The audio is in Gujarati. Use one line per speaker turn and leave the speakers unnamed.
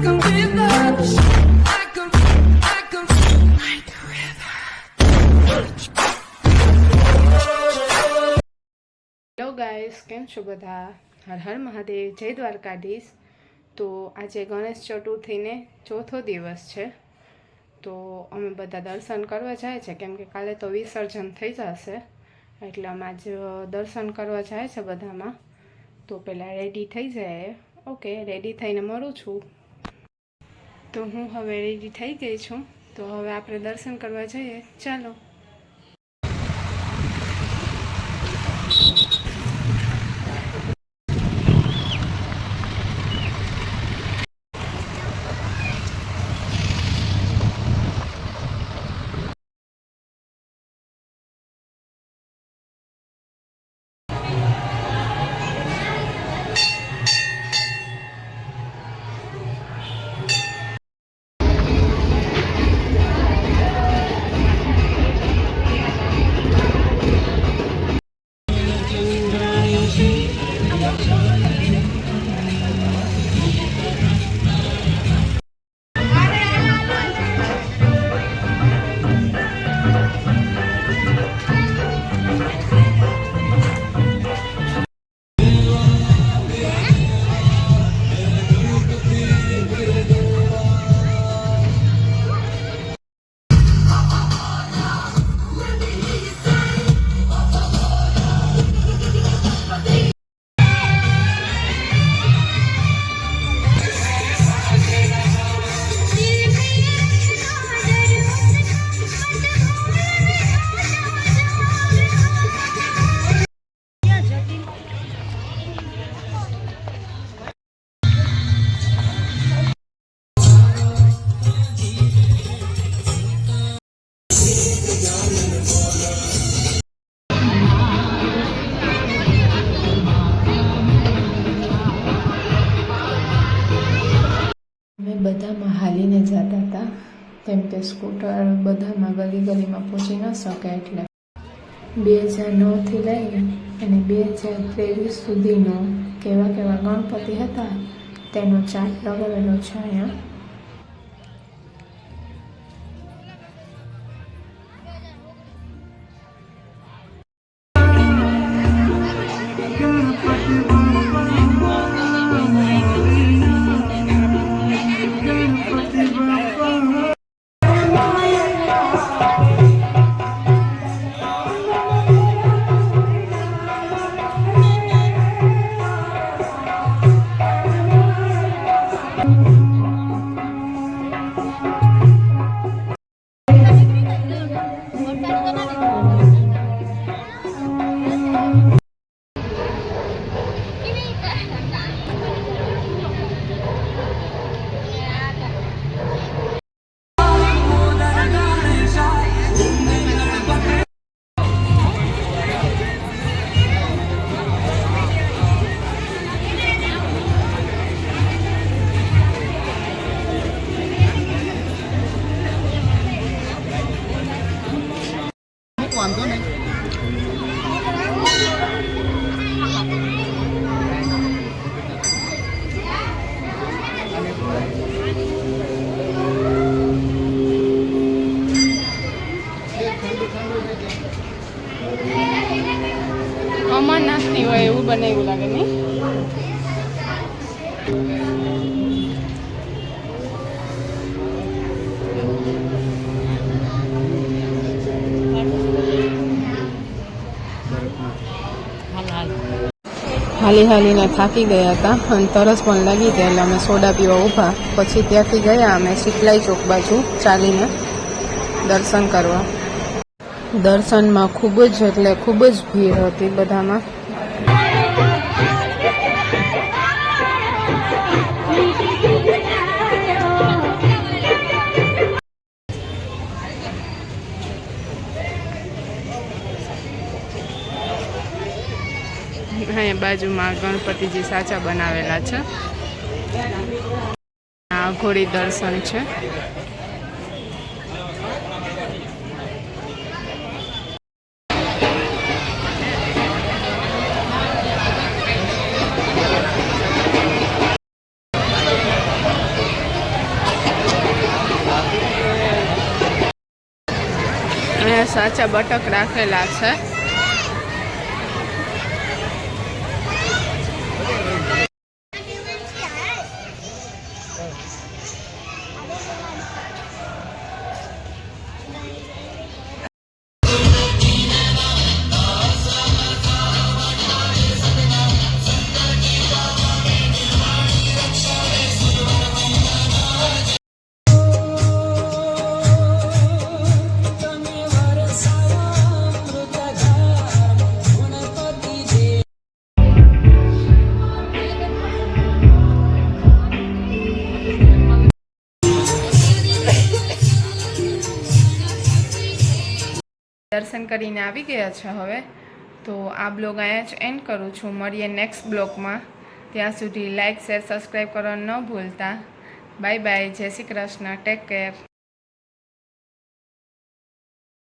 હેલો ગાઈસ, કેમ છો બધા? હર હર મહાદેવ, જય દ્વારકાધીશ. તો આજે ગણેશ ચતુર્થીને ચોથો દિવસ છે. તો અમે બધા દર્શન કરવા જાય છે, કેમ કે કાલે તો વિસર્જન થઈ જશે, એટલે અમે આજે દર્શન કરવા જાય છે બધામાં. તો પહેલાં રેડી થઈ જાય. ઓકે, રેડી થઈને મળું છું. તો હું હવે રેડી થઈ ગઈ છું. તો હવે આપણે દર્શન કરવા જઈએ. ચાલો. અમે બધામાં હાલીને જતા હતા, કેમ કે સ્કૂટર બધામાં ગલીમાં પહોંચી ન શકે, એટલે 2009થી લઈને અને 2023 સુધીનો કેવા ગણપતિ હતા તેનો ચાર્ટ લગાવેલો છે અહીંયા.
વાંધો નહીં.
અમરનાથની હોય એવું બનાવ્યું લાગે નહીં? હાલીને થાકી ગયા હતા અને તરસ પણ લાગી હતી, એટલે અમે સોડા પીવા ઊભા. પછી ત્યાંથી ગયા અમે શીતલાઈ ચોક બાજુ ચાલીને દર્શન કરવા. દર્શનમાં ખૂબ જ ભીડ હતી બધામાં. અહીંયા બાજુમાં ગણપતિજી સાચા બનાવેલા છે. આ ઘોડી દર્શન છે. સાચા બટક રાખેલા છે. દર્શન કરીને આવી ગયા છે હવે. તો આ બ્લોગ અહીંયા જ એન્ડ કરું છું. મળીએ નેક્સ્ટ બ્લોગમાં. ત્યાં સુધી લાઇક, શેર, સબસ્ક્રાઈબ કરવાનું ન ભૂલતા. Bye bye. જય શ્રી કૃષ્ણ. Take care.